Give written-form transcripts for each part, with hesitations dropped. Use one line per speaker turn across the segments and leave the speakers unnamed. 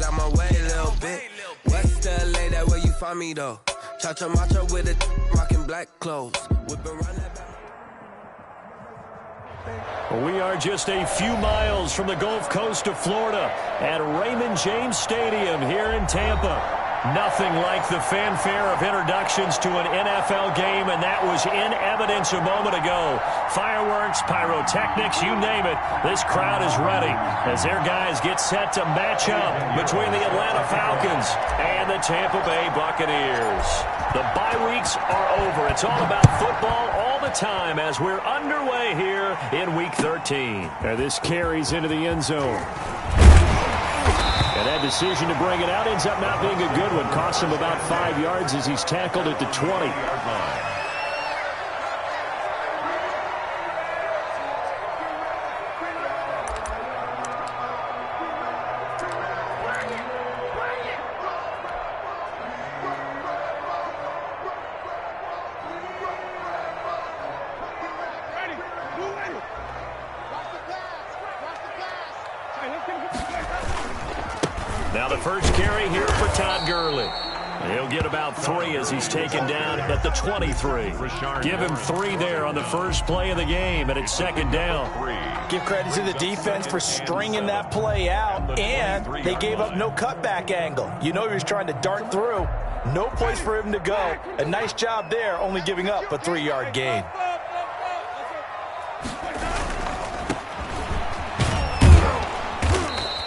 out my way a little bit. West LA, that where you find me though. Cha-cha matcha with it, rocking black clothes. Whipping around that back.
We are just a few miles from the Gulf Coast of Florida at Raymond James Stadium here in Tampa. Nothing like the fanfare of introductions to an NFL game, and that was in evidence a moment ago. Fireworks, pyrotechnics, you name it. This crowd is ready as their guys get set to match up between the Atlanta Falcons and the Tampa Bay Buccaneers. The bye weeks are over. It's all about football all the time as we're underway here in Week 13. And this carries into the end zone. And that decision to bring it out ends up not being a good one. Costs him about 5 yards as he's tackled at the 20-yard line. Now the first carry here for Todd Gurley. He'll get about 3 as he's taken down at the 23. Give him 3 there on the first play of the game, and it's second down.
Give credit to the defense for stringing that play out, and they gave up no cutback angle. You know he was trying to dart through. No place for him to go. A nice job there, only giving up a 3-yard gain.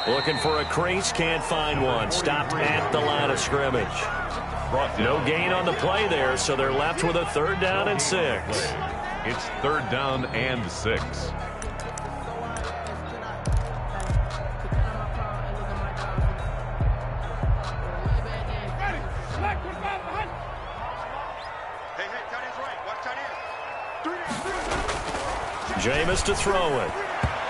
Looking for a crease, can't find one. Stopped at the line of scrimmage. No gain on the play there, so they're left with a 3rd down and 6.
It's 3rd down and 6.
Jameis to throw it.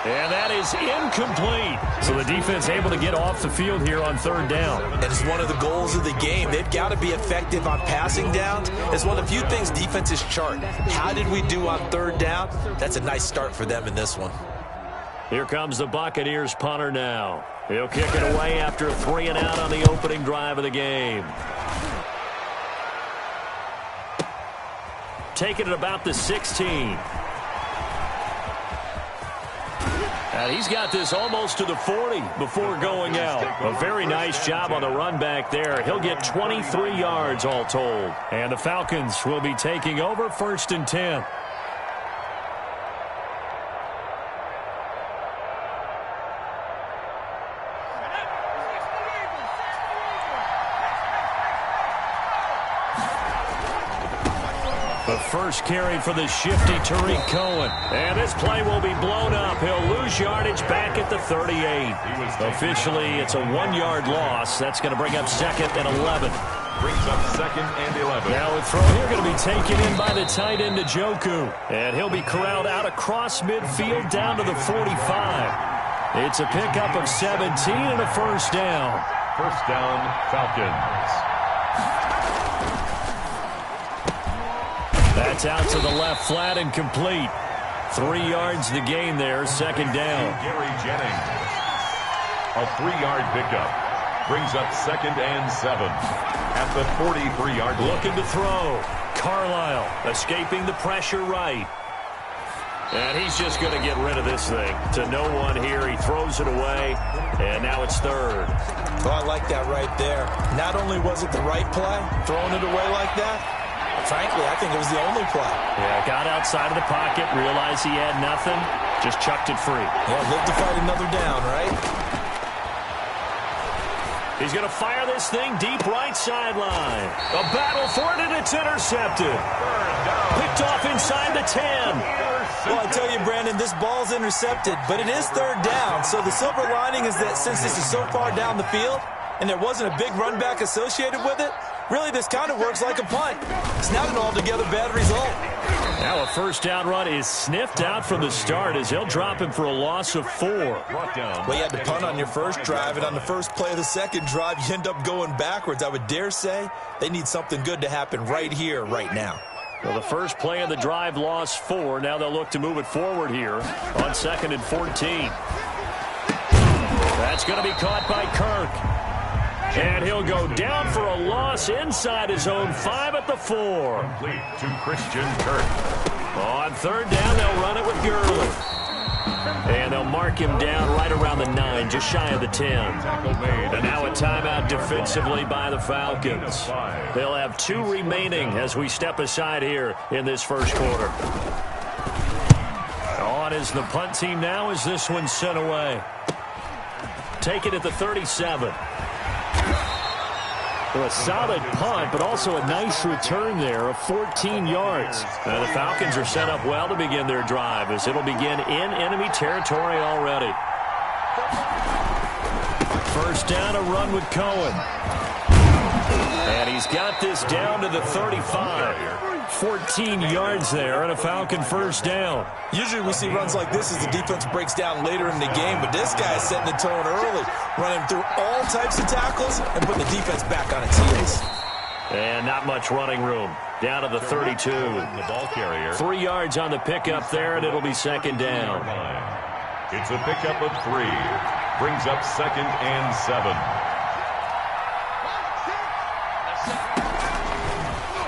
And that is incomplete. So the defense able to get off the field here on 3rd down.
And it's one of the goals of the game. They've got to be effective on passing downs. It's one of the few things defenses chart. How did we do on 3rd down? That's a nice start for them in this one.
Here comes the Buccaneers punter now. He'll kick it away after a 3 and out on the opening drive of the game. Taking it about the 16. And he's got this almost to the 40 before going out. A very nice job on the run back there. He'll get 23 yards all told. And the Falcons will be taking over 1st and 10. The first carry for the shifty Tariq Cohen. And this play will be blown up. He'll lose yardage back at the 38. Officially, it's a 1-yard loss. That's going to bring up 2nd and 11.
Brings up 2nd and 11.
Now a throw here going to be taken in by the tight end Njoku. And he'll be corralled out across midfield down to the 45. It's a pickup of 17 and a 1st down.
1st down, Falcons.
That's out to the left flat and complete. 3 yards the gain there, 2nd down.
Gary Jennings. A 3-yard pickup. Brings up 2nd and 7. At the 43-yard line.
Looking to throw. Carlisle escaping the pressure right. And he's just going to get rid of this thing. To no one here. He throws it away. And now it's 3rd.
Well, I like that right there. Not only was it the right play, throwing it away like that, frankly, I think it was the only play.
Yeah, got outside of the pocket, realized he had nothing, just chucked it free.
Well, live to fight another down, right?
He's going to fire this thing deep right sideline. A battle for it, and it's intercepted. Picked off inside the 10.
Well, I tell you, Brandon, this ball's intercepted, but it is 3rd down. So the silver lining is that since this is so far down the field and there wasn't a big run back associated with it, really this kind of works like a punt. It's not an altogether bad result.
Now a 1st down run is sniffed out from the start as he'll drop him for a loss of 4.
Well, you had to punt on your first drive, and on the first play of the second drive, you end up going backwards. I would dare say they need something good to happen right here, right now.
Well, the first play of the drive lost 4. Now they'll look to move it forward here on 2nd and 14. That's going to be caught by Kirk. And he'll go down for a loss inside his own 5 at the 4.
Complete to Christian Kirk.
On third down, they'll run it with Gurley. And they'll mark him down right around the 9, just shy of the 10. And now a timeout defensively by the Falcons. They'll have 2 remaining as we step aside here in this first quarter. On is the punt team now as this one's sent away. Take it at the 37. So a solid punt, but also a nice return there of 14 yards. The Falcons are set up well to begin their drive as it'll begin in enemy territory already. First down, a run with Cohen. And he's got this down to the 35. 14 yards there and a Falcon first down.
Usually we see runs like this as the defense breaks down later in the game, but this guy is setting the tone early, running through all types of tackles and putting the defense back on its heels.
And not much running room. Down to the 32.
The ball carrier.
3 yards on the pickup there, and it'll be second down.
It's a pickup of 3. Brings up 2nd and 7.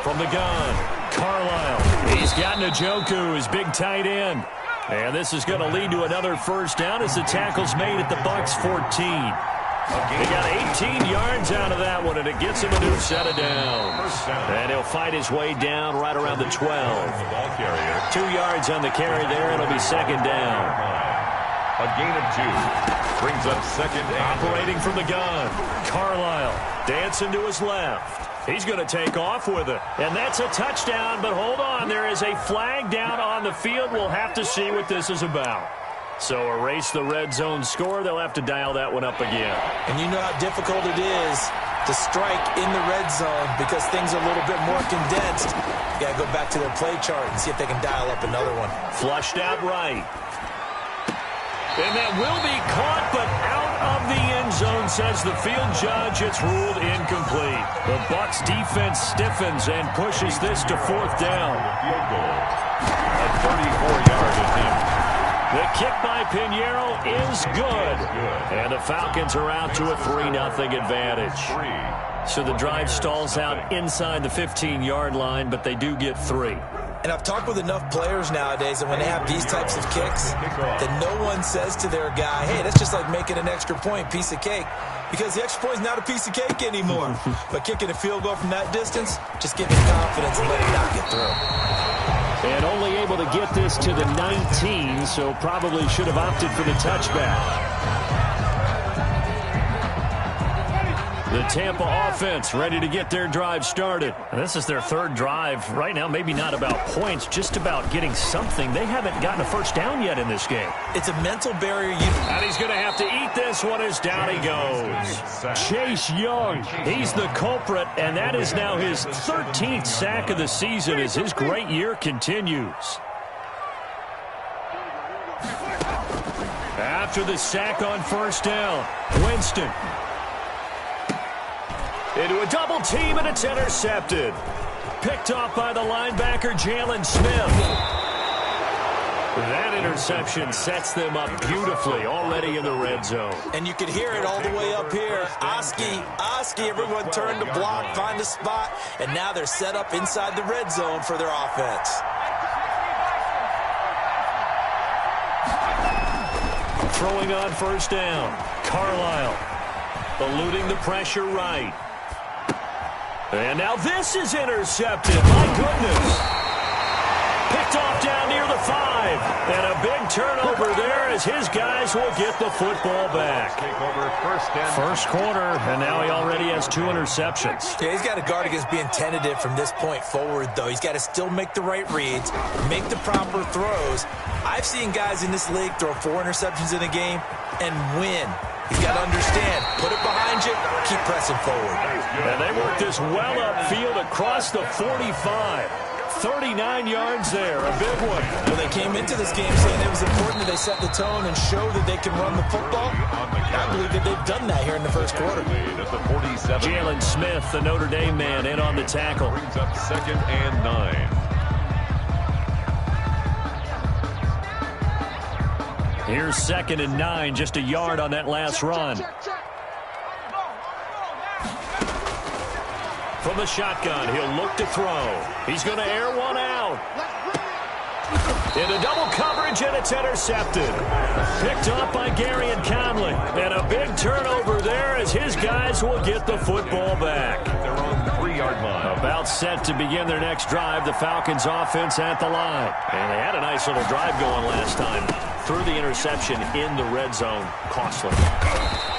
From the gun, Carlisle. He's got Njoku, his big tight end. And this is going to lead to another first down as the tackle's made at the Bucs 14. They got 18 yards out of that one, and it gets him a new set of downs. And he'll fight his way down right around the 12. 2 yards on the carry there, it'll be second down.
A gain of 2. Brings up 2nd and
operating from the gun, Carlisle dancing to his left. He's going to take off with it. And that's a touchdown, but hold on. There is a flag down on the field. We'll have to see what this is about. So erase the red zone score. They'll have to dial that one up again.
And you know how difficult it is to strike in the red zone because things are a little bit more condensed. You got to go back to their play chart and see if they can dial up another one.
Flushed out right. And that will be caught, but out of the end zone, says the field judge. It's ruled incomplete. The Bucs defense stiffens and pushes this to 4th down.
Field goal. A 34-yard attempt.
The kick by Pinheiro is good. And the Falcons are out to a 3-0 advantage. So the drive stalls out inside the 15-yard line, but they do get 3.
And I've talked with enough players nowadays that when they have these types of kicks, that no one says to their guy, hey, that's just like making an extra point, piece of cake. Because the extra point is not a piece of cake anymore. But kicking a field goal from that distance, just give him confidence and let him not get through.
And only able to get this to the 19, so probably should have opted for the touchback. The Tampa offense ready to get their drive started. And this is their 3rd drive. Right now, maybe not about points, just about getting something. They haven't gotten a first down yet in this game.
It's a mental barrier.
And he's going to have to eat this one as down he goes. Chase Young, he's the culprit, and that is now his 13th sack of the season as his great year continues. After the sack on first down, Winston. Into a double team, and it's intercepted. Picked off by the linebacker, Jalen Smith. That interception sets them up beautifully already in the red zone.
And you could hear it all the way up here. Oski, everyone turned to block, find a spot, and now they're set up inside the red zone for their offense.
Throwing on first down, Carlisle. Eluding the pressure right. And now this is intercepted. My goodness. Picked off down near the 5. And a big turnover there as his guys will get the football back. First quarter, and now he already has 2 interceptions.
Yeah, he's got to guard against being tentative from this point forward, though. He's got to still make the right reads, make the proper throws. I've seen guys in this league throw 4 interceptions in a game and win. He's got to understand, put it behind you, keep pressing forward.
And they work this well upfield across the 45. 39 yards there, a big one.
Well, they came into this game saying it was important that they set the tone and show that they can run the football. I believe that they've done that here in the first quarter.
Jalen Smith, the Notre Dame man, in on the tackle.
Brings up 2nd and 9.
Here's 2nd and 9, just a yard on that last run. From the shotgun, he'll look to throw. He's going to air one out. Into double coverage, and it's intercepted. Picked up by Garyon Conley. And a big turnover there as his guys will get the football back.
They're on the 3-yard line.
About set to begin their next drive. The Falcons offense at the line. And they had a nice little drive going last time. Threw the interception in the red zone. Costly.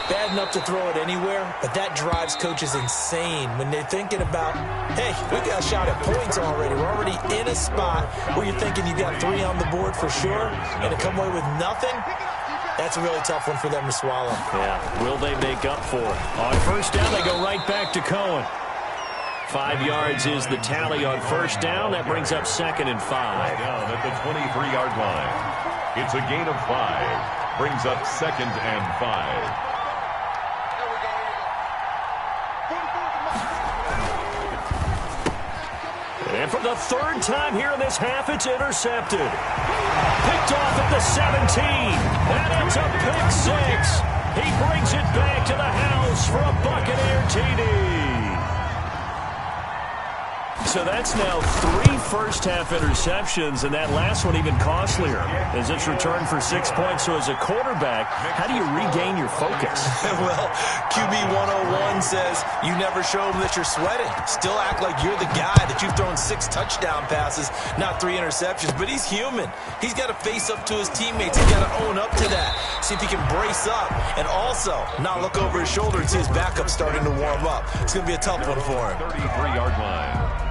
Bad enough to throw it anywhere, but that drives coaches insane when they're thinking about, hey, we got a shot at points already. We're already in a spot where you're thinking you got 3 on the board for sure, and to come away with nothing, that's a really tough one for them to swallow.
Yeah, will they make up for it? On first down, they go right back to Cohen. 5 yards is the tally on first down. That brings up 2nd and 5.
Down at the 23-yard line. It's a gain of 5. Brings up 2nd and 5.
And for the 3rd time here in this half, it's intercepted. Picked off at the 17. And it's a pick 6. He brings it back to the house for a Buccaneer TD. So that's now 3 first-half interceptions, and that last one even costlier as it's returned for 6 points. So as a quarterback, how do you regain your focus?
Well, QB 101 says you never show them that you're sweating. Still act like you're the guy, that you've thrown 6 touchdown passes, not 3 interceptions. But he's human. He's got to face up to his teammates. He's got to own up to that. See if he can brace up and also not look over his shoulder and see his backup starting to warm up. It's going to be a tough one for him.
33-yard line.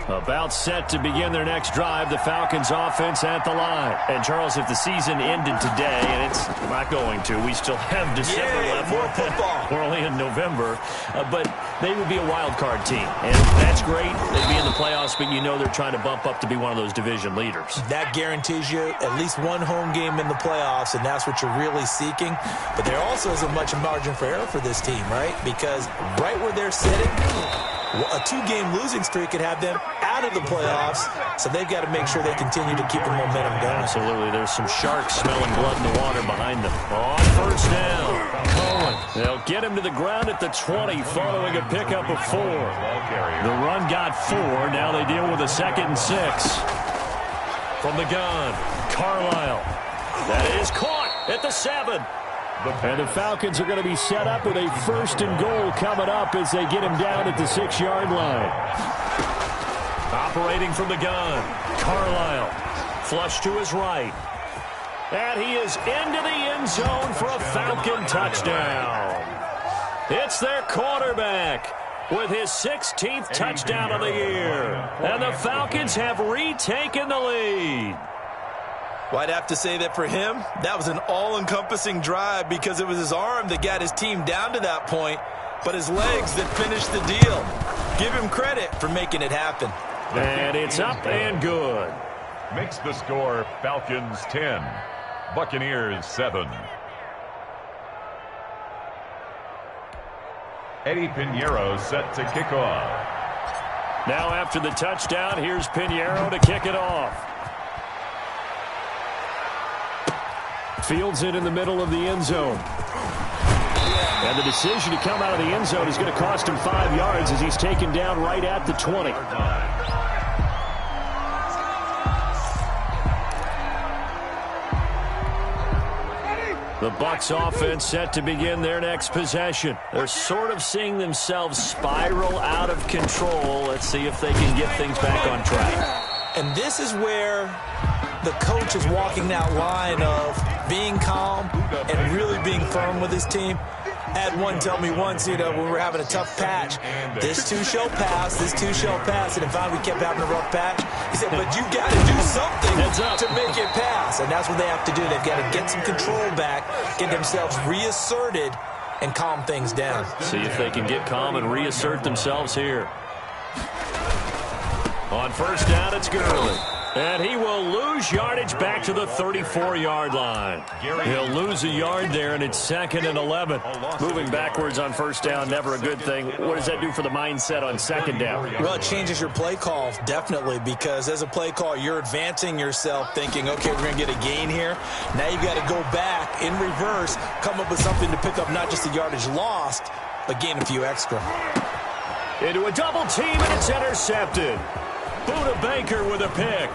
About set to begin their next drive, the Falcons offense at the line. And, Charles, if the season ended today, and it's not going to, we still have December left.
More football.
We're only in November. But they would be a wild card team. And that's great. They'd be in the playoffs, but you know they're trying to bump up to be one of those division leaders.
That guarantees you at least one home game in the playoffs, and that's what you're really seeking. But there also isn't much margin for error for this team, right? Because right where they're sitting, a 2-game losing streak could have them out of the playoffs, so they've got to make sure they continue to keep the momentum going.
Absolutely. There's some sharks smelling blood in the water behind them. On first down, Cohen. They'll get him to the ground at the 20 following a pickup of 4. The run got 4. Now they deal with a 2nd and 6. From the gun, Carlisle. That is caught at the 7. And the Falcons are going to be set up with a 1st and goal coming up as they get him down at the 6-yard line. Operating from the gun, Carlisle. Flush to his right. And he is into the end zone for a Falcon touchdown. It's their quarterback with his 16th touchdown of the year. And the Falcons have retaken the lead.
Well, I'd have to say that for him, that was an all-encompassing drive because it was his arm that got his team down to that point, but his legs that finished the deal. Give him credit for making it happen.
And it's up and good.
Makes the score Falcons 10, Buccaneers 7. Eddie Pinheiro set to kick off.
Now after the touchdown, here's Pinheiro to kick it off. Fields it in the middle of the end zone. And the decision to come out of the end zone is going to cost him 5 yards as he's taken down right at the 20. The Bucs offense set to begin their next possession. They're sort of seeing themselves spiral out of control. Let's see if they can get things back on track.
And this is where the coach is walking that line of being calm and really being firm with his team. Had one tell me once, when we were having a tough patch, this too shall pass, this too shall pass. And if we kept having a rough patch, he said, but you got to do something to make it pass. And that's what they have to do. They've got to get some control back, get themselves reasserted, and calm things down.
See if they can get calm and reassert themselves here. On first down, it's Gurley. And he will lose yardage back to the 34-yard line. He'll lose a yard there, and it's 2nd and 11. Moving backwards on first down, never a good thing. What does that do for the mindset on 2nd down?
Well, it changes your play call, definitely, because as a play call, you're advancing yourself thinking, okay, we're going to get a gain here. Now you've got to go back in reverse, come up with something to pick up not just the yardage lost, but gain a few extra.
Into a double team, and it's intercepted. Buda Baker with a pick.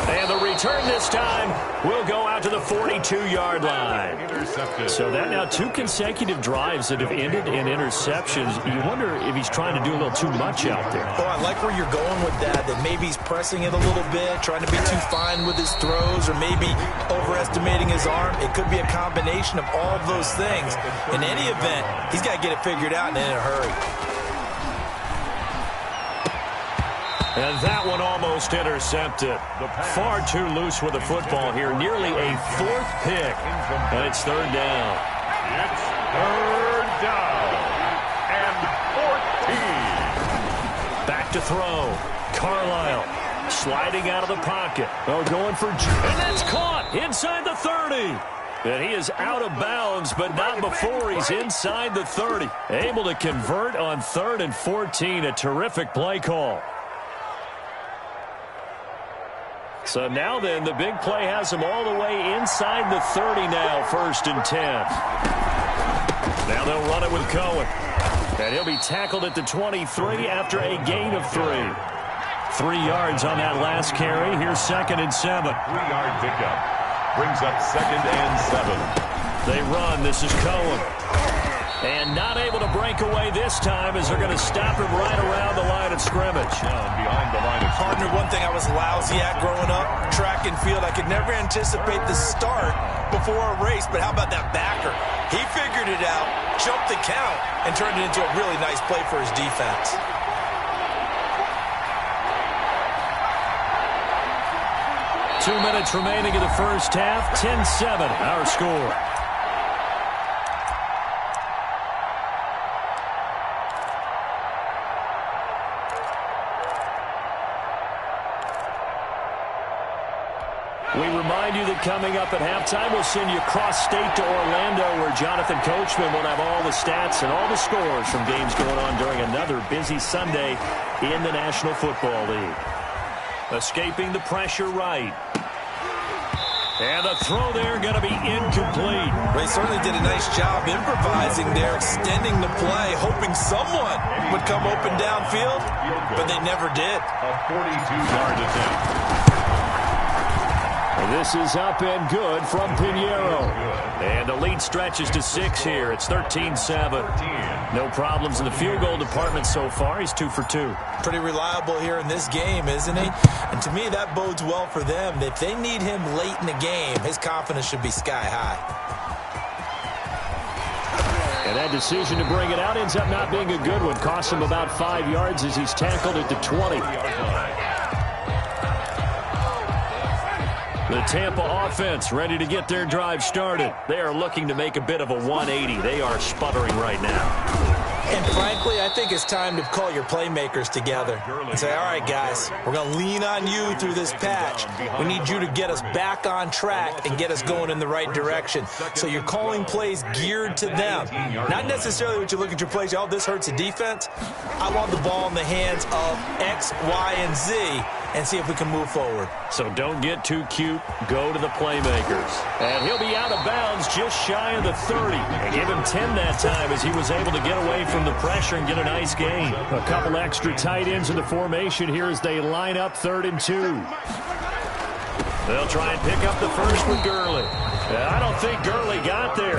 And the return this time will go out to the 42-yard line. Intercepted. So that now 2 consecutive drives that have ended in interceptions. You wonder if he's trying to do a little too much out there.
Oh, I like where you're going with that maybe he's pressing it a little bit, trying to be too fine with his throws, or maybe overestimating his arm. It could be a combination of all of those things. In any event, he's got to get it figured out and in a hurry.
And that one almost intercepted. Far too loose with the football here. Nearly a 4th pick. And it's 3rd down.
It's 3rd down. And 14.
Back to throw. Carlisle sliding out of the pocket. Oh, going for... And that's caught inside the 30. And he is out of bounds, but not before he's inside the 30. Able to convert on 3rd and 14. A terrific play call. So now then, the big play has him all the way inside the 30 now, 1st and 10. Now they'll run it with Cohen. And he'll be tackled at the 23 after a gain of 3. 3 yards on that last carry. Here's 2nd and 7.
3-yard pickup. Brings up 2nd and 7.
They run. This is Cohen. And not able to break away this time as they're going to stop him right around the line of scrimmage.
Down behind the line of scrimmage.
Partner, one thing I was lousy at growing up, track and field, I could never anticipate the start before a race, but how about that backer? He figured it out, jumped the count, and turned it into a really nice play for his defense.
Two minutes remaining in the first half. 10-7, our score. We remind you that coming up at halftime, we'll send you cross-state to Orlando, where Jonathan Coachman will have all the stats and all the scores from games going on during another busy Sunday in the National Football League. Escaping the pressure right. And the throw there going to be incomplete.
They certainly did a nice job improvising there, extending the play, hoping someone would come open downfield, but they never did.
A 42-yard attempt.
This is up and good from Pinheiro. And the lead stretches to 6 here. It's 13-7. No problems in the field goal department so far. He's 2 for 2.
Pretty reliable here in this game, isn't he? And to me, that bodes well for them. If they need him late in the game, his confidence should be sky high.
And that decision to bring it out ends up not being a good one. Costs him about 5 yards as he's tackled at the 20. The Tampa offense ready to get their drive started. They are looking to make a bit of a 180. They are sputtering right now.
And frankly, I think it's time to call your playmakers together and say, all right, guys, we're going to lean on you through this patch. We need you to get us back on track and get us going in the right direction. So you're calling plays geared to them. Not necessarily what you look at your plays, oh, this hurts the defense. I want the ball in the hands of X, Y, and Z and see if we can move forward.
So don't get too cute. Go to the playmakers. And he'll be out of bounds just shy of the 30. And give him 10 that time as he was able to get away from the pressure and get a nice gain. A couple extra tight ends in the formation here as they line up 3rd and 2. They'll try and pick up the first with Gurley. I don't think Gurley got there.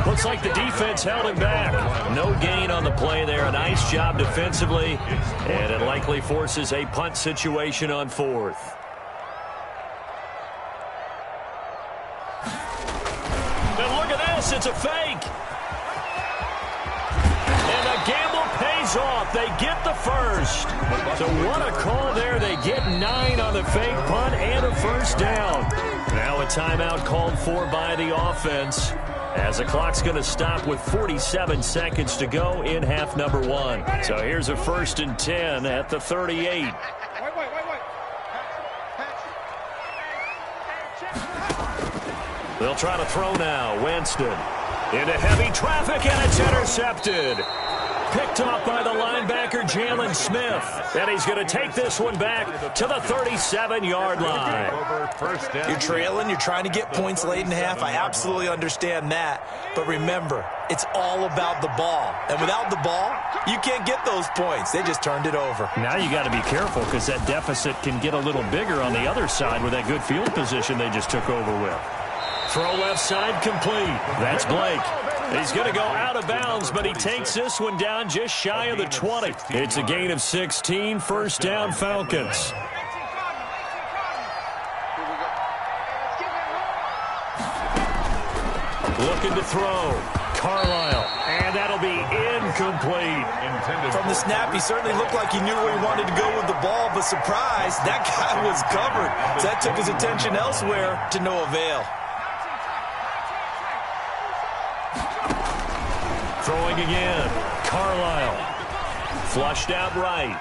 Looks like the defense held him back. No gain on the play there. A nice job defensively. And it likely forces a punt situation on 4th. And look at this. It's a fake. And the gamble pays off. They get the first. So what a call there. They get 9 on the fake punt and a first down. Now a timeout called for by the offense, as the clock's going to stop with 47 seconds to go in half number 1. So here's a 1st and 10 at the 38. They'll try to throw now. Winston into heavy traffic, and it's intercepted. picked off by the linebacker, Jalen Smith. And he's going to take this one back to the 37-yard line.
You're trailing. You're trying to get points late in half. I absolutely understand that. But remember, it's all about the ball. And without the ball, you can't get those points. They just turned it over.
Now you got to be careful because that deficit can get a little bigger on the other side with that good field position they just took over with. Throw left side complete. That's Blake. He's going to go out of bounds, but he takes this one down just shy of the 20. It's a gain of 16, first down Falcons. Looking to throw. Carlisle. And that'll be incomplete.
From the snap, he certainly looked like he knew where he wanted to go with the ball, but surprise, that guy was covered. So that took his attention elsewhere to no avail.
Throwing again. Carlisle. Flushed out right.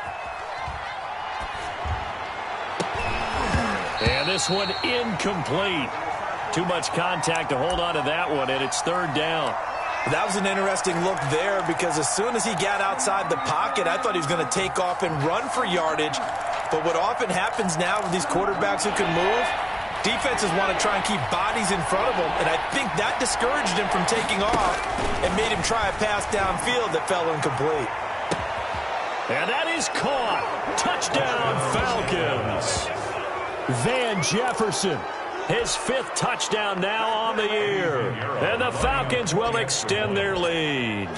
And this one incomplete. Too much contact to hold on to that one, and it's third down.
That was an interesting look there because as soon as he got outside the pocket, I thought he was going to take off and run for yardage. But what often happens now with these quarterbacks who can move, defenses want to try and keep bodies in front of them, and I think that discouraged him from taking off and made him try a pass downfield that fell incomplete.
And that is caught. Touchdown, Falcons. Van Jefferson, his 5th touchdown now on the year. And the Falcons will extend their lead.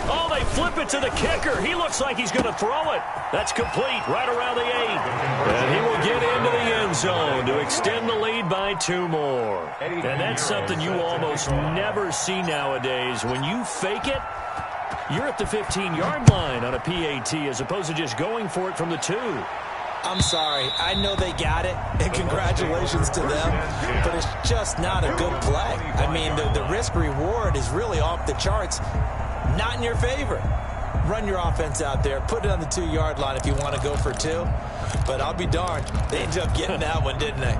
Oh, they flip it to the kicker. He looks like he's going to throw it. That's complete right around the 8. And he will get into the end zone to extend the lead by 2 more. And that's something you almost never see nowadays. When you fake it, you're at the 15-yard line on a PAT as opposed to just going for it from the 2.
I'm sorry. I know they got it, and congratulations to them, but it's just not a good play. I mean, the risk-reward is really off the charts. Not in your favor. Run your offense out there. Put it on the 2-yard line if you want to go for 2. But I'll be darned. They ended up getting that one, didn't they?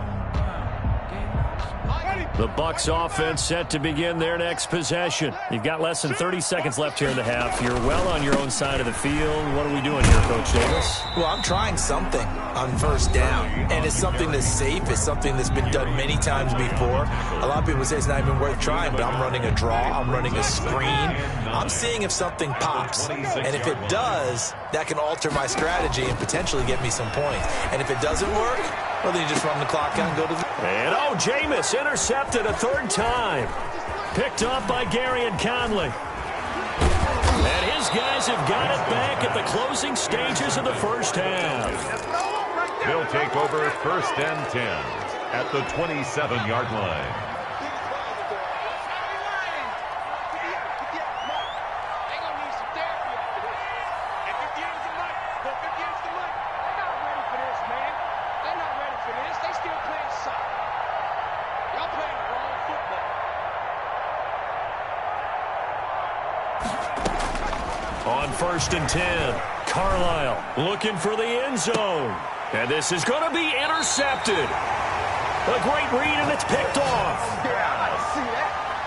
The Bucs offense set to begin their next possession. You've got less than 30 seconds left here in the half. You're well on your own side of the field. What are we doing here, Coach Davis?
Well, I'm trying something on first down, and it's something that's safe. It's something that's been done many times before. A lot of people say it's not even worth trying, but I'm running a draw. I'm running a screen. I'm seeing if something pops, and if it does, that can alter my strategy and potentially get me some points. And if it doesn't work, well, then you just run the clock out and go to the...
And, Jameis intercepted a 3rd time. Picked off by Garyon Conley. And his guys have got it back at the closing stages of the first half.
They'll take over 1st and 10 at the 27-yard line.
On 1st and 10, Carlisle looking for the end zone. And this is going to be intercepted. A great read, and it's picked off.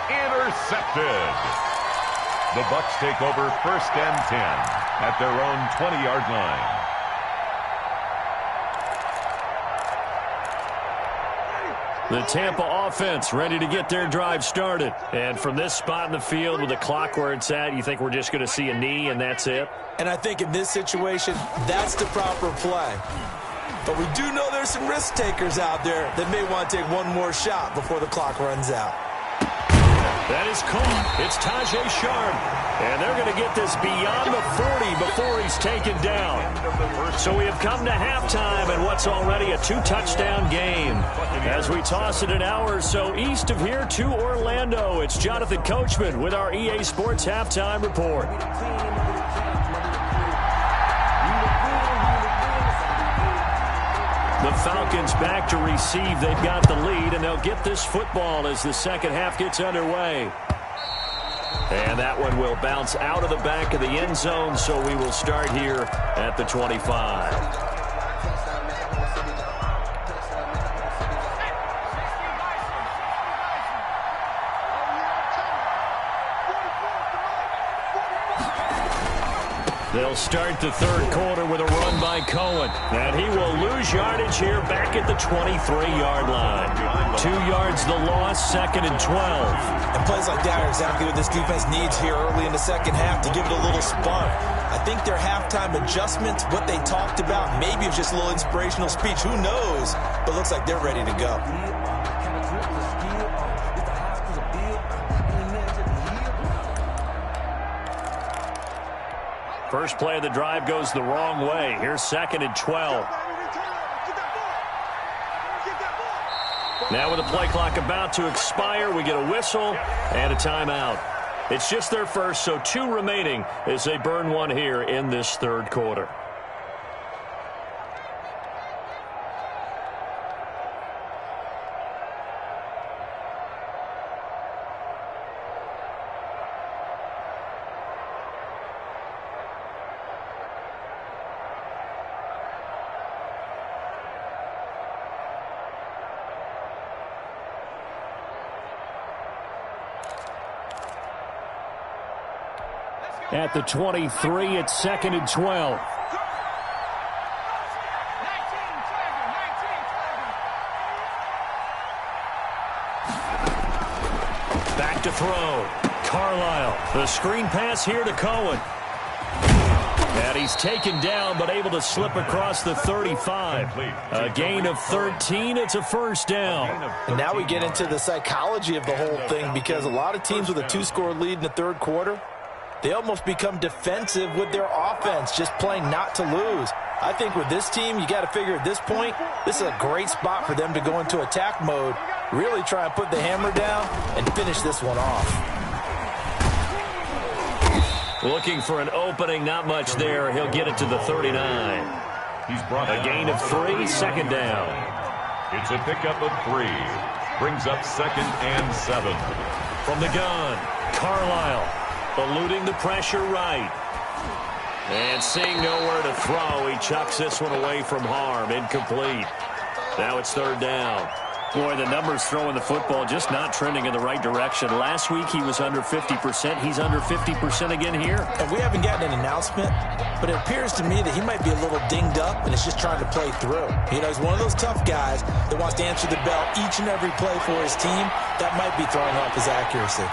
Intercepted. The Bucs take over 1st and 10 at their own 20-yard line.
The Tampa offense ready to get their drive started. And from this spot in the field with the clock where it's at, you think we're just going to see a knee and that's it?
And I think in this situation, that's the proper play. But we do know there's some risk takers out there that may want to take one more shot before the clock runs out.
That is caught. It's Tajae Sharp. And they're going to get this beyond the 40 before he's taken down. So we have come to halftime and what's already a 2-touchdown game. As we toss it an hour or so east of here to Orlando, it's Jonathan Coachman with our EA Sports Halftime Report. The Falcons back to receive. They've got the lead, and they'll get this football as the second half gets underway. And that one will bounce out of the back of the end zone, so we will start here at the 25. They'll start the third quarter with a run by Cohen. And he will lose yardage here back at the 23-yard line. 2 yards the loss, 2nd and 12.
And plays like that are exactly what this defense needs here early in the second half to give it a little spark. I think their halftime adjustments, what they talked about, maybe it was just a little inspirational speech. Who knows? But looks like they're ready to go.
First play of the drive goes the wrong way. Here's 2nd and 12. Now with the play clock about to expire, we get a whistle and a timeout. It's just their first, so 2 remaining as they burn one here in this third quarter. At the 23, it's 2nd and 12. Back to throw. Carlisle. The screen pass here to Cohen. And he's taken down, but able to slip across the 35. A gain of 13. It's a first down.
And now we get into the psychology of the whole thing, because a lot of teams with a 2-score lead in the third quarter, they almost become defensive with their offense, just playing not to lose. I think with this team, you got to figure at this point, this is a great spot for them to go into attack mode, really try and put the hammer down and finish this one off.
Looking for an opening, not much there. He'll get it to the 39.
He's brought
a gain of 3, 2nd down.
It's a pickup of 3. Brings up 2nd and 7.
From the gun, Carlisle. Eluding the pressure right. And seeing nowhere to throw, he chucks this one away from harm. Incomplete. Now it's 3rd down. Boy, the numbers throwing the football just not trending in the right direction. Last week he was under 50%. He's under 50% again here.
And we haven't gotten an announcement, but it appears to me that he might be a little dinged up and is just trying to play through. You know, he's one of those tough guys that wants to answer the bell each and every play for his team. That might be throwing off his accuracy.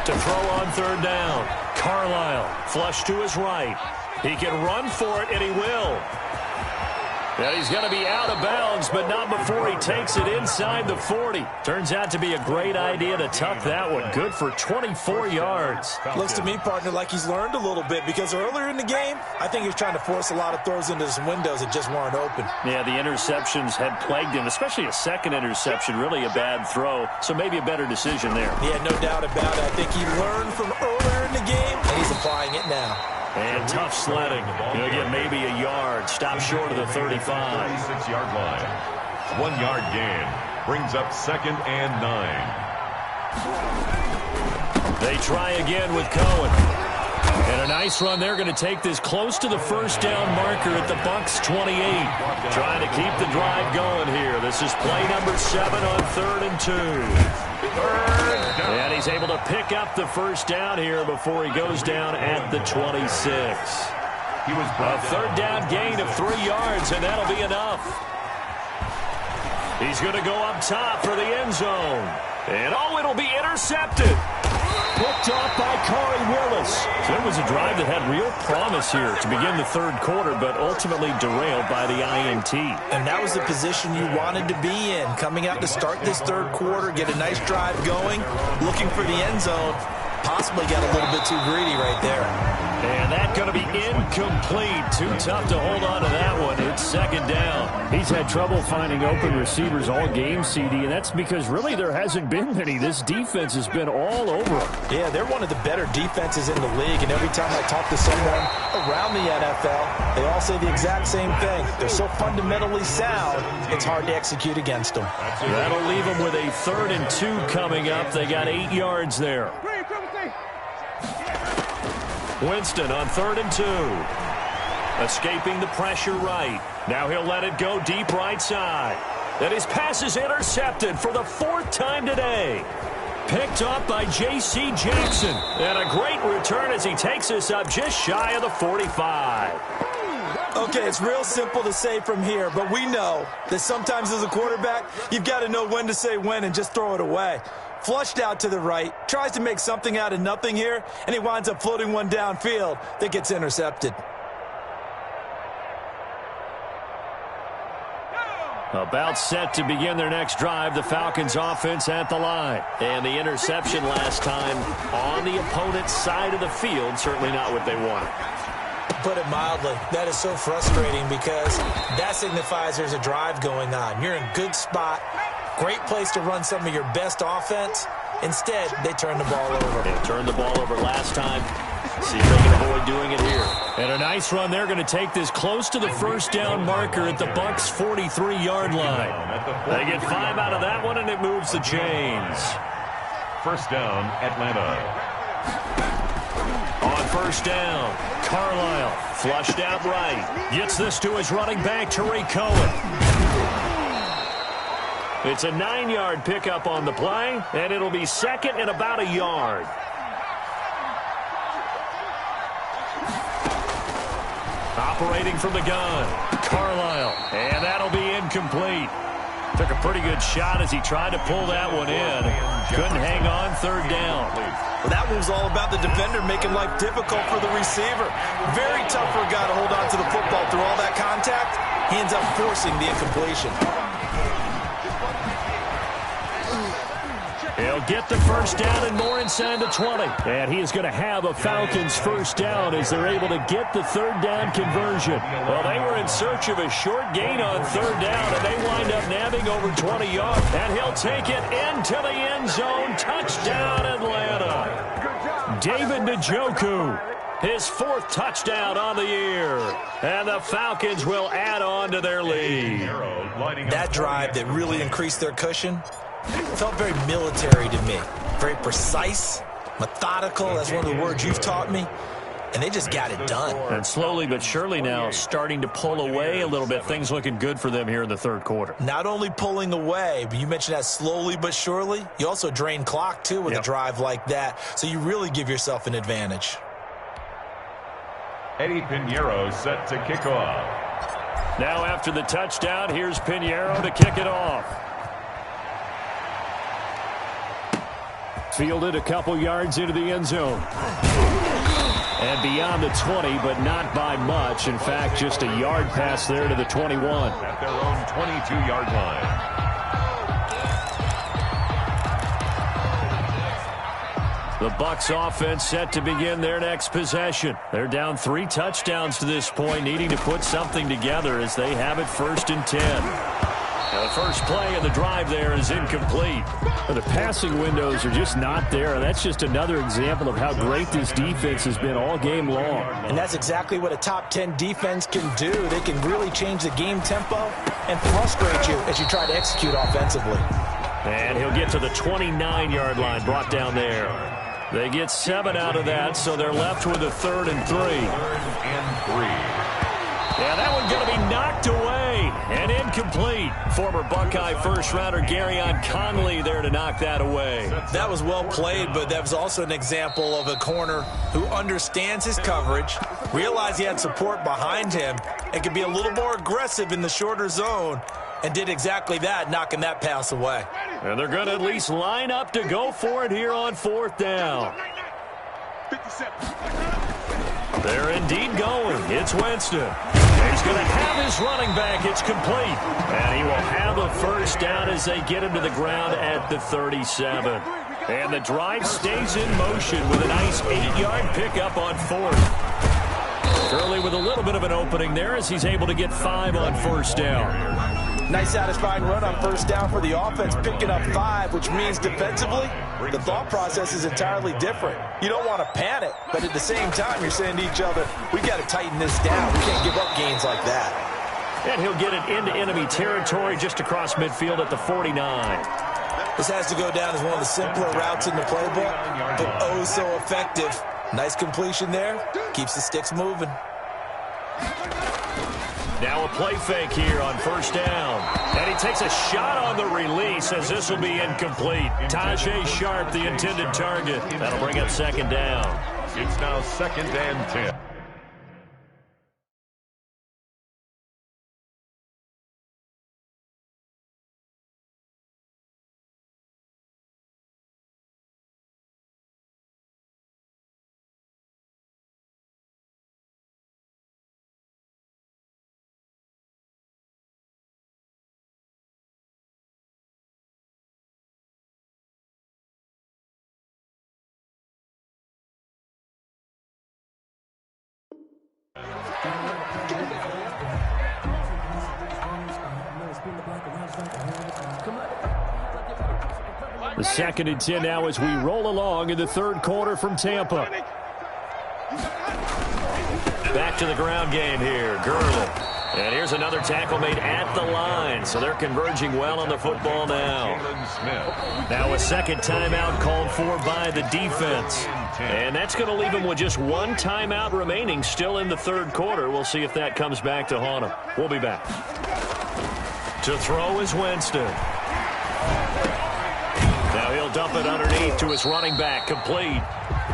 To throw on 3rd down. Carlisle, flush to his right. He can run for it, and he will. And he's going to be out of bounds, but not before he takes it inside the 40. Turns out to be a great idea to tuck that one. Good for 24 yards.
Looks to me, partner, like he's learned a little bit, because earlier in the game, I think he was trying to force a lot of throws into some windows that just weren't open.
Yeah, the interceptions had plagued him, especially a second interception, really a bad throw. So maybe a better decision there.
Yeah, no doubt about it. I think he learned from earlier in the game, and he's applying it now.
And tough sledding. He'll get maybe a yard. Stop short of the 35.
36-yard line. 1 yard gain. Brings up 2nd and 9.
They try again with Cohen. And a nice run. They're going to take this close to the first down marker at the Bucs 28. Trying to keep the drive going here. This is play number 7 on 3rd and 2. And he's able to pick up the first down here before he goes down at the 26. A 3rd down gain of 3 yards, and that'll be enough. He's going to go up top for the end zone. And it'll be intercepted. Picked off by Corey Willis. So it was a drive that had real promise here to begin the third quarter, but ultimately derailed by the INT.
And that was the position you wanted to be in, coming out to start this third quarter, get a nice drive going, looking for the end zone. Possibly got a little bit too greedy right there.
And that's going to be incomplete. Too tough to hold on to that one. It's 2nd down. He's had trouble finding open receivers all game, CD, and that's because really there hasn't been many. This defense has been all over him.
Yeah, they're one of the better defenses in the league, and every time I talk to someone around the NFL, they all say the exact same thing. They're so fundamentally sound, it's hard to execute against them.
That'll leave them with a 3rd and 2 coming up. They got 8 yards there. Winston on 3rd and 2. Escaping the pressure right. Now he'll let it go deep right side. And his pass is intercepted for the 4th time today. picked off by J.C. Jackson. And a great return as he takes us up just shy of the 45.
Okay, it's real simple to say from here, but we know that sometimes as a quarterback, you've got to know when to say when and just throw it away. Flushed out to the right, tries to make something out of nothing here, and he winds up floating one downfield that gets intercepted.
About set to begin their next drive, the Falcons offense at the line. And the interception last time on the opponent's side of the field, certainly not what they wanted.
Put it mildly, that is so frustrating because that signifies there's a drive going on. You're in a good spot, great place to run some of your best offense. Instead, they turn the ball over.
They turned the ball over last time. See if they can avoid doing it here. And a nice run. They're going to take this close to the first down marker at the Bucs' 43-yard line. They get 5 out of that one, and it moves the chains.
First down, Atlanta.
On first down, Carlisle flushed out right. Gets this to his running back, Tariq Cohen. It's a 9-yard pickup on the play, and it'll be second and about a yard. Operating from the gun, Carlisle, and that'll be incomplete. Took a pretty good shot as he tried to pull that one in. Couldn't hang on third down.
Well, that one's all about the defender making life difficult for the receiver. Very tough for a guy to hold on to the football through all that contact. He ends up forcing the incompletion.
He'll get the first down and more inside the 20. And he is going to have a Falcons first down as they're able to get the third down conversion. Well, they were in search of a short gain on third down, and they wind up nabbing over 20 yards. And he'll take it into the end zone. Touchdown, Atlanta. David Njoku, his 4th touchdown on the year. And the Falcons will add on to their lead.
That drive that really increased their cushion felt very military to me. Very precise, methodical. That's one of the words you've taught me. And they just got it done.
And slowly but surely now starting to pull away a little bit. Things looking good for them here in the third quarter.
Not only pulling away, but you mentioned that slowly but surely. You also drain clock, too, with a drive like that. So you really give yourself an advantage.
Eddie Pinheiro set to kick off.
Now after the touchdown, here's Pinheiro to kick it off. Fielded a couple yards into the end zone. And beyond the 20, but not by much. In fact, just a yard pass there to the 21.
At their own 22-yard line.
The Bucs offense set to begin their next possession. They're down 3 touchdowns to this point, needing to put something together as they have it 1st and 10. Now the first play of the drive there is incomplete. The passing windows are just not there, and that's just another example of how great this defense has been all game long.
And that's exactly what a top 10 defense can do. They can really change the game tempo and frustrate you as you try to execute offensively.
And he'll get to the 29-yard line, brought down there. They get 7 out of that, so they're left with a 3rd and 3.
3rd and 3.
Yeah, that one's going to be knocked away and incomplete. Former Buckeye first-rounder Garyon Conley there to knock that away.
That was well played, but that was also an example of a corner who understands his coverage, realized he had support behind him, and could be a little more aggressive in the shorter zone, and did exactly that, knocking that pass away.
And they're going to at least line up to go for it here on 4th down.
57.
They're indeed going. It's Winston. He's going to have his running back. It's complete. And he will have a first down as they get him to the ground at the 37. And the drive stays in motion with a nice 8-yard pickup on 4th. Gurley with a little bit of an opening there as he's able to get 5 on first down.
Nice satisfying run on first down for the offense, picking up 5, which means defensively, the thought process is entirely different. You don't want to panic, but at the same time, you're saying to each other, we got to tighten this down. We can't give up gains like that.
And he'll get it into enemy territory just across midfield at the 49.
This has to go down as one of the simpler routes in the playbook, but oh so effective. Nice completion there. Keeps the sticks moving.
Now a play fake here on first down. And he takes a shot on the release as this will be incomplete. Tajae Sharpe, the intended target. That'll bring up second down.
It's now 2nd and 10.
The 2nd and 10 now as we roll along in the third quarter from Tampa. Back to the ground game here. Gurley. And here's another tackle made at the line. So they're converging well on the football now. Now a second timeout called for by the defense. And that's going to leave them with just one timeout remaining still in the third quarter. We'll see if that comes back to haunt them. We'll be back. To throw is Winston. Now he'll dump it underneath to his running back, complete.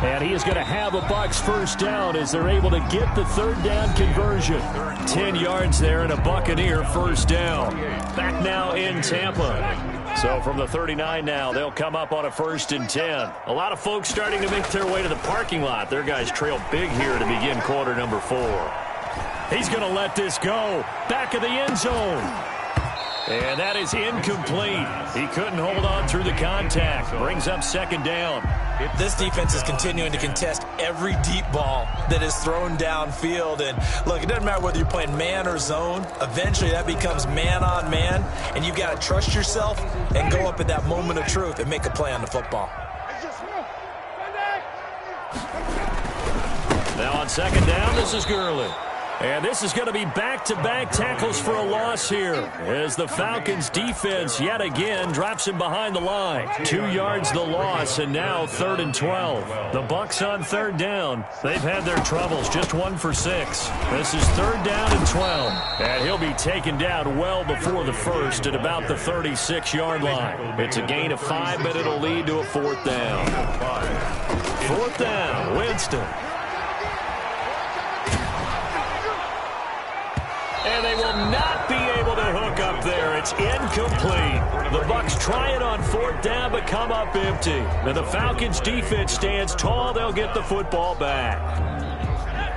And he is going to have a Bucs first down as they're able to get the third down conversion. 10 yards there and a Buccaneer first down. Back now in Tampa. So from the 39 now, they'll come up on a 1st and 10. A lot of folks starting to make their way to the parking lot. Their guys trail big here to begin quarter number 4. He's going to let this go. Back of the end zone. And that is incomplete. He couldn't hold on through the contact. Brings up second down.
This defense is continuing to contest every deep ball that is thrown downfield. And look, it doesn't matter whether you're playing man or zone. Eventually that becomes man on man. And you've got to trust yourself and go up at that moment of truth and make a play on the football.
Now on second down, this is Gurley. And this is going to be back-to-back tackles for a loss here as the Falcons defense yet again drops him behind the line. 2 yards the loss, and now 3rd and 12. The Bucs on third down. They've had their troubles, just 1 for 6. This is 3rd down and 12. And he'll be taken down well before the first at about the 36-yard line. It's a gain of 5, but it'll lead to a 4th down. 4th down, Winston. And they will not be able to hook up there. It's incomplete. The Bucs try it on 4th down, but come up empty. And the Falcons defense stands tall. They'll get the football back.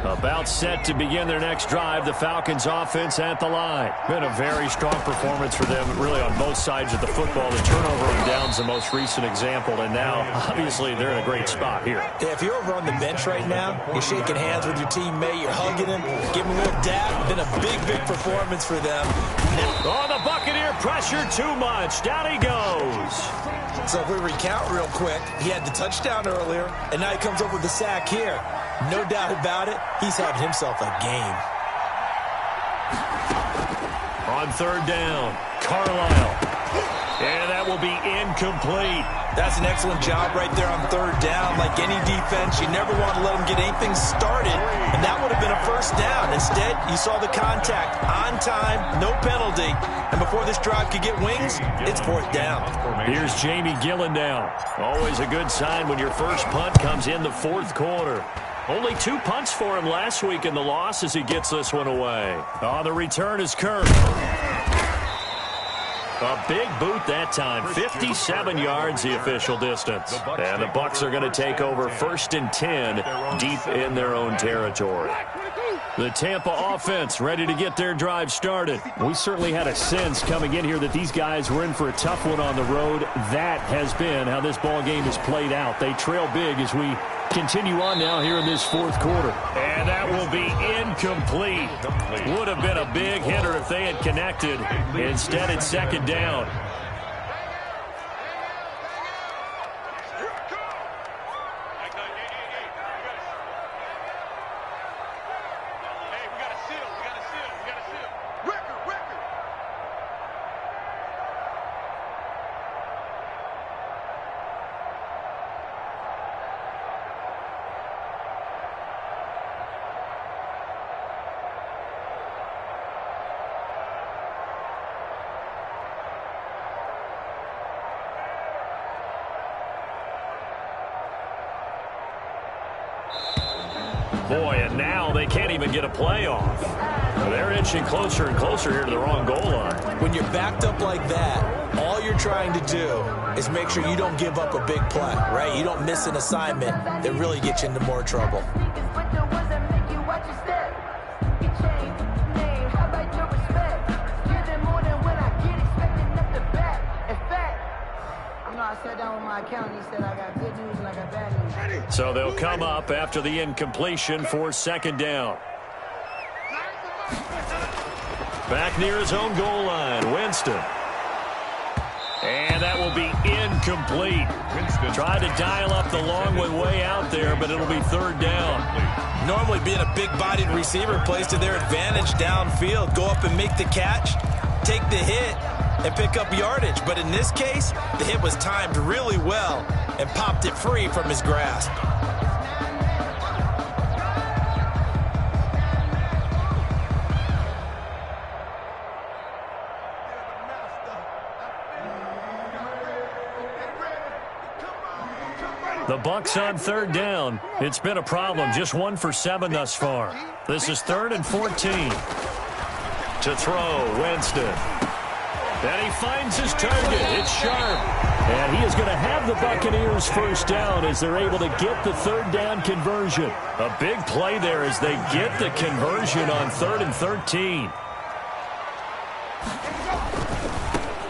About set to begin their next drive, the Falcons offense at the line. Been a very strong performance for them, really on both sides of the football. The turnover on downs the most recent example, and now, obviously, they're in a great spot here.
Yeah, if you're over on the bench right now, you're shaking hands with your teammate, you're hugging him, giving him a little dap. Been a big, big performance for them.
Oh, the Buccaneer pressure too much. Down he goes.
So if we recount real quick, he had the touchdown earlier, and now he comes up with the sack here. No doubt about it, he's having himself a game.
On 3rd down, Carlisle. And that will be incomplete.
That's an excellent job right there on 3rd down. Like any defense, you never want to let them get anything started, and that would have been a first down. Instead, you saw the contact on time, no penalty, and before this drive could get wings, it's 4th down.
Here's Jamie Gillen now. Always a good sign when your first punt comes in the 4th quarter. Only 2 punts for him last week in the loss as he gets this one away. On the return is Kirk. A big boot that time. 57 yards the official distance. And the Bucs are going to take over 1st and 10 deep in their own territory. The Tampa offense ready to get their drive started. We certainly had a sense coming in here that these guys were in for a tough one on the road. That has been how this ball game has played out. They trail big as we continue on now here in this 4th quarter. And that will be incomplete. Would have been a big hitter if they had connected. Instead, it's 2nd down. Boy, and now they can't even get a play off. They're inching closer and closer here to the wrong goal line.
When you're backed up like that, all you're trying to do is make sure you don't give up a big play, right? You don't miss an assignment that really gets you into more trouble.
I sat down with my accountant. He said I got good news and I got bad news.
So they'll come up after the incompletion for second down. Back near his own goal line, Winston. And that will be incomplete. Winston tried to dial up the long one way out there, but it'll be third down.
Normally being a big-bodied receiver plays to their advantage downfield. Go up and make the catch, take the hit, and pick up yardage. But in this case, the hit was timed really well and popped it free from his grasp.
The Bucs on third down. It's been a problem. Just 1 for 7 thus far. This is 3rd and 14. To throw, Winston. And he finds his target. It's Sharp. And he is going to have the Buccaneers first down as they're able to get the third down conversion. A big play there as they get the conversion on 3rd and 13.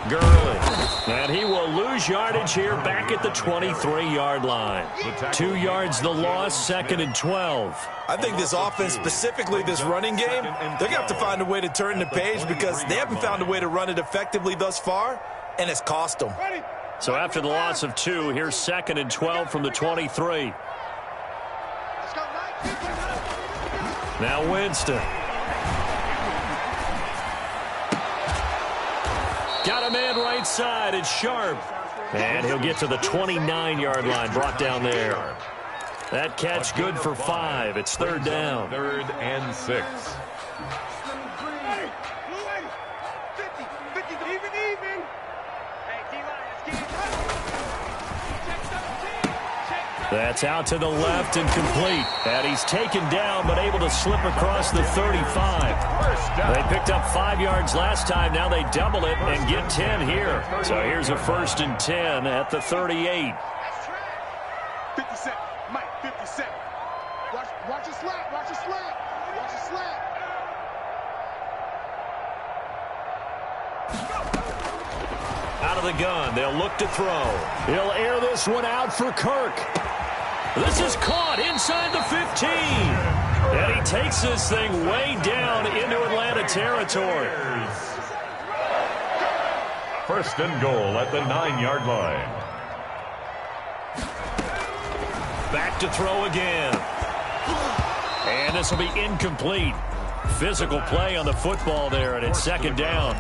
Gurley. And he will lose yardage here back at the 23-yard line. 2 yards the loss, 2nd and 12.
I think this offense, specifically this running game, they're going to have to find a way to turn the page because they haven't found a way to run it effectively thus far, and it's cost them.
So after the loss of 2, here's 2nd and 12 from the 23. Now Winston. Got a man right side. It's Sharp. And he'll get to the 29-yard line, brought down there. That catch good for 5. It's third down.
3rd and 6.
That's out to the left and complete. And he's taken down but able to slip across the 35. They picked up 5 yards last time. Now they double it and get 10 here. So here's a 1st and 10 at the 38.
57. Mike, 57. Watch a slap. Watch a slap. Watch a slap.
Out of the gun. They'll look to throw. He'll air this one out for Kirk. This is caught inside the 15. And he takes this thing way down into Atlanta territory.
1st and goal at the 9-yard line.
Back to throw again. And this will be incomplete. Physical play on the football there, and it's 2nd down.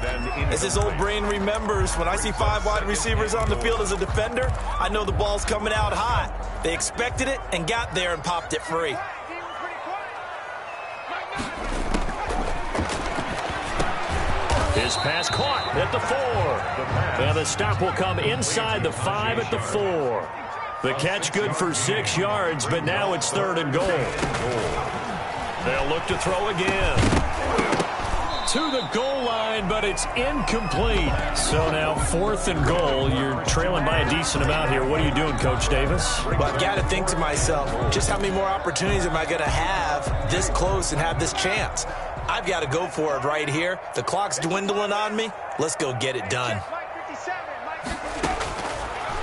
As his old brain remembers, when I see 5 wide receivers on the field as a defender, I know the ball's coming out hot. They expected it and got there and popped it free.
His pass caught at the 4. And the stop will come inside the 5 at the 4. The catch good for 6 yards, but now it's 3rd and goal. They'll look to throw again. To the goal line, but it's incomplete. So now 4th and goal. You're trailing by a decent amount here. What are you doing, Coach Davis?
Well, I've got to think to myself, just how many more opportunities am I going to have this close and have this chance? I've got to go for it right here. The clock's dwindling on me. Let's go get it done.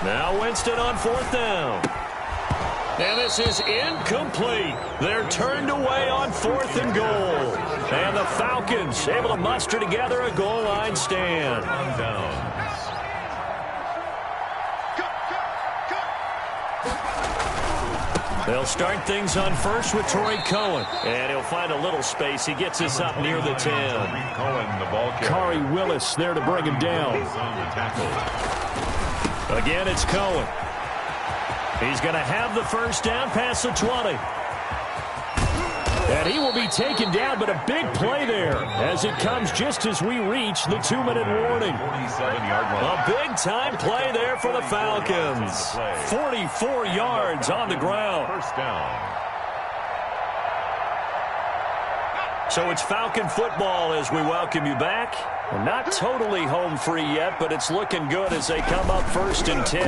Now Winston on 4th down. And this is incomplete. They're turned away on 4th and goal. And the Falcons able to muster together a goal line stand. They'll start things on first with Torrey Cohen. And he'll find a little space. He gets us up near the 10. Khari Willis there to bring him down. Again, it's Cohen. He's going to have the first down past the 20. And he will be taken down, but a big play there as it comes just as we reach the 2-minute warning. A big-time play there for the Falcons. 44 yards on the ground.
First down.
So it's Falcon football as we welcome you back. Well, not totally home free yet, but it's looking good as they come up 1st and 10.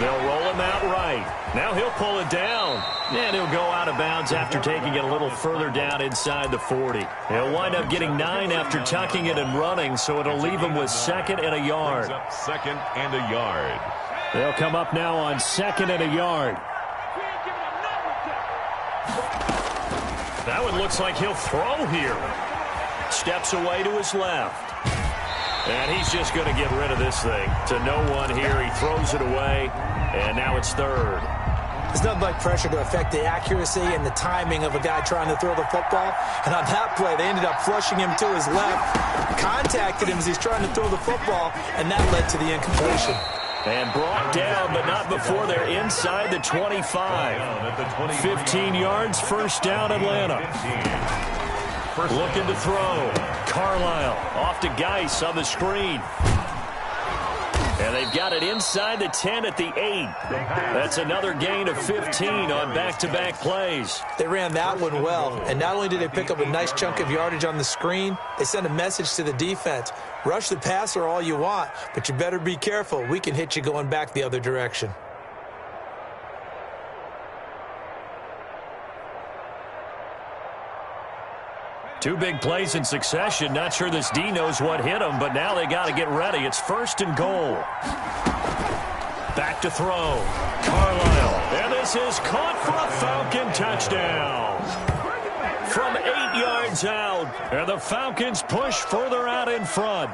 They'll roll him out right. Now he'll pull it down. And he'll go out of bounds after taking it a little further down inside the 40. He'll wind up getting 9 after tucking it and running, so it'll leave him with 2nd and a yard.
Up 2nd and a yard.
They'll come up now on 2nd and a yard. That one looks like he'll throw here. Steps away to his left. And he's just going to get rid of this thing. To no one here. He throws it away. And now it's 3rd.
There's nothing like pressure to affect the accuracy and the timing of a guy trying to throw the football. And on that play, they ended up flushing him to his left. Contacted him as he's trying to throw the football. And that led to the incompletion.
And brought down, but not before they're inside the 25. 15 yards, 1st down, Atlanta. Looking to throw. Carlisle off to Geis on the screen. And they've got it inside the 10 at the 8. That's another gain of 15 on back-to-back plays.
They ran that one well. And not only did they pick up a nice chunk of yardage on the screen, they sent a message to the defense. Rush the passer all you want, but you better be careful. We can hit you going back the other direction.
Two big plays in succession. Not sure this D knows what hit him, but now they got to get ready. It's 1st and goal. Back to throw. Carlisle. And this is caught for a Falcon touchdown. From 8 yards out. And the Falcons push further out in front.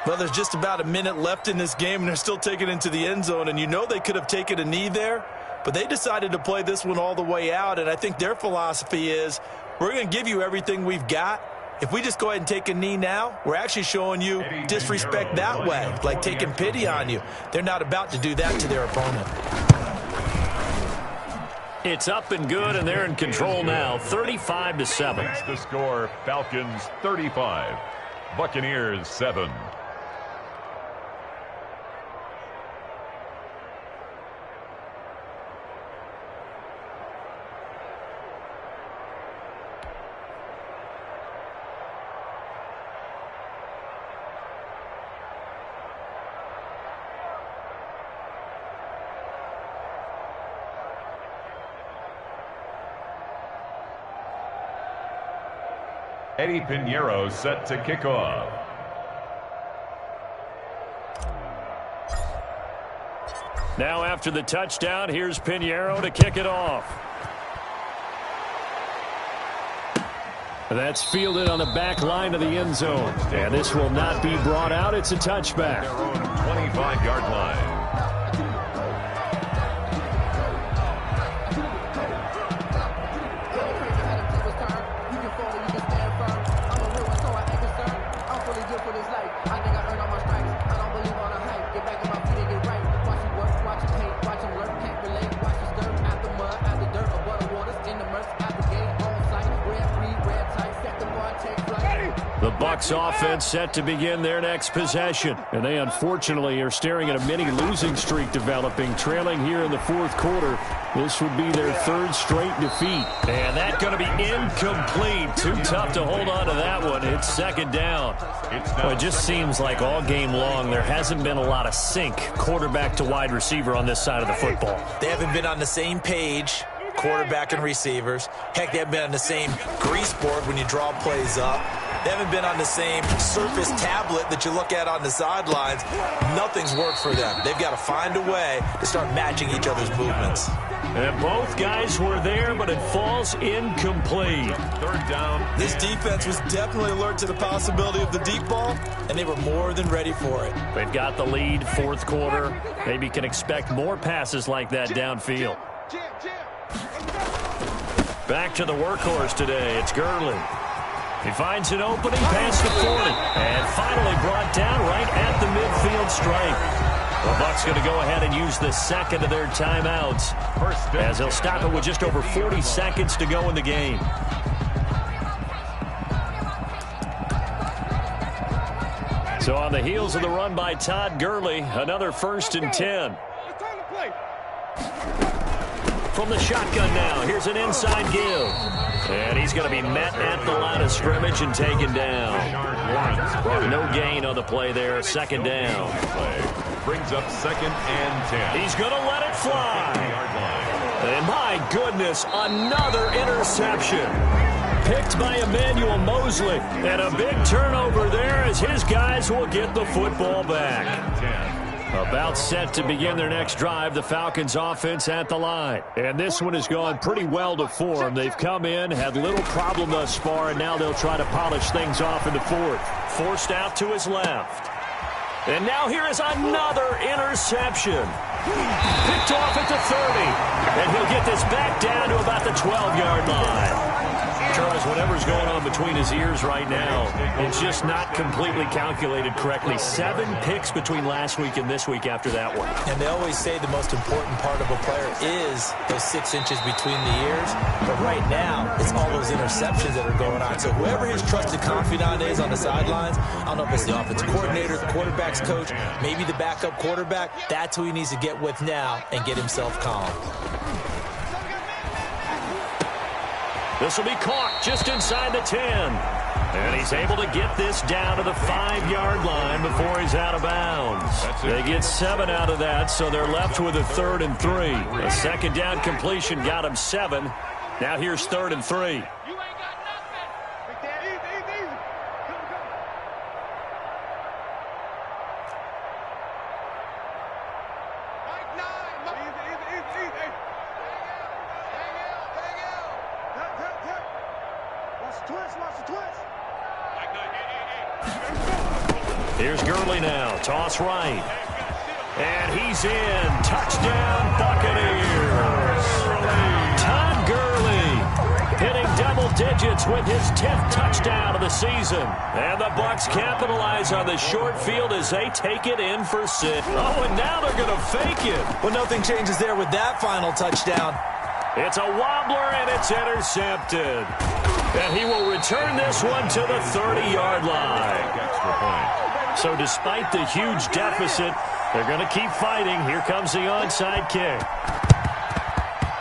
Well, there's just about a minute left in this game, and they're still taking it into the end zone. And you know they could have taken a knee there, but they decided to play this one all the way out. And I think their philosophy is, we're going to give you everything we've got. If we just go ahead and take a knee now, we're actually showing you disrespect that way, like taking pity on you. They're not about to do that to their opponent.
It's up and good, and they're in control now, 35-7.
That's the score, Falcons 35, Buccaneers 7. Eddie Pinheiro set to kick off.
Now after the touchdown, here's Pinheiro to kick it off. That's fielded on the back line of the end zone. And this will not be brought out. It's a touchback.
Their own 25-yard line.
The Bucs offense set to begin their next possession. And they unfortunately are staring at a mini losing streak developing, trailing here in the 4th quarter. This would be their 3rd straight defeat. And that's going to be incomplete. Too tough to hold on to that one. It's 2nd down. Well, it just seems like all game long there hasn't been a lot of sync quarterback to wide receiver on this side of the football.
They haven't been on the same page, quarterback and receivers. Heck, they haven't been on the same grease board when you draw plays up. They haven't been on the same Surface tablet that you look at on the sidelines. Nothing's worked for them. They've got to find a way to start matching each other's movements.
And both guys were there, but it falls incomplete.
3rd down.
This defense was definitely alert to the possibility of the deep ball, and they were more than ready for it.
They've got the lead, 4th quarter. Maybe can expect more passes like that downfield. Back to the workhorse today. It's Gurley. He finds an opening past the 40. And finally brought down right at the midfield stripe. The Bucs going to go ahead and use the 2nd of their timeouts, as they'll stop it with just over 40 seconds to go in the game. So on the heels of the run by Todd Gurley, another 1st and 10. From the shotgun now, here's an inside give. And he's going to be met at the line of scrimmage and taken down. No gain on the play there, second down.
Brings up 2nd and 10.
He's going to let it fly. And my goodness, another interception. Picked by Emmanuel Mosley. And a big turnover there as his guys will get the football back. About set to begin their next drive, the Falcons offense at the line. And this one has gone pretty well to form. They've come in, had little problem thus far, and now they'll try to polish things off in the fourth. Forced out to his left. And now here is another interception. Picked off at the 30. And he'll get this back down to about the 12-yard line. Charles, whatever's going on between his ears right now, it's just not completely calculated correctly. 7 picks between last week and this week after that one.
And they always say the most important part of a player is those 6 inches between the ears. But right now, it's all those interceptions that are going on. So whoever his trusted confidant is on the sidelines, I don't know if it's the offensive coordinator, the quarterback's coach, maybe the backup quarterback, that's who he needs to get with now and get himself calm.
This will be caught just inside the 10. And he's able to get this down to the 5-yard line before he's out of bounds. They get 7 out of that, so they're left with a 3rd and 3. A second down completion got him 7. Now here's 3rd and 3. Here's Gurley now. Toss right. And he's in. Touchdown, Buccaneers. Todd Gurley hitting double digits with his 10th touchdown of the season. And the Bucs capitalize on the short field as they take it in for 6. Oh, and now they're going to fake it.
Well, nothing changes there with that final touchdown.
It's a wobbler, and it's intercepted. And he will return this one to the 30-yard line.
Extra point.
So despite the huge deficit, they're going to keep fighting. Here comes the onside kick.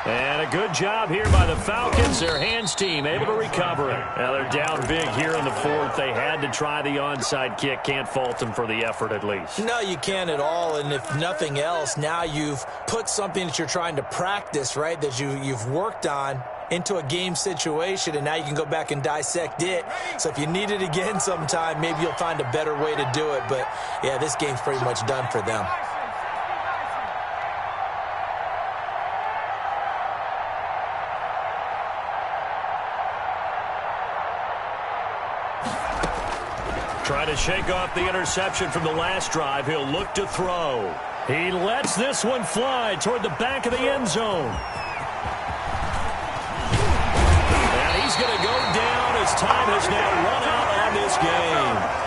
And a good job here by the Falcons. Their hands team able to recover it. Now they're down big here in the fourth. They had to try the onside kick. Can't fault them for the effort at least.
No, you can't at all. And if nothing else, now you've put something that you're trying to practice, right, that you've worked on into a game situation, and now you can go back and dissect it. So if you need it again sometime, maybe you'll find a better way to do it. But, yeah, this game's pretty much done for them.
Try to shake off the interception from the last drive. He'll look to throw. He lets this one fly toward the back of the end zone. He's going to go down as time has now run out on this game.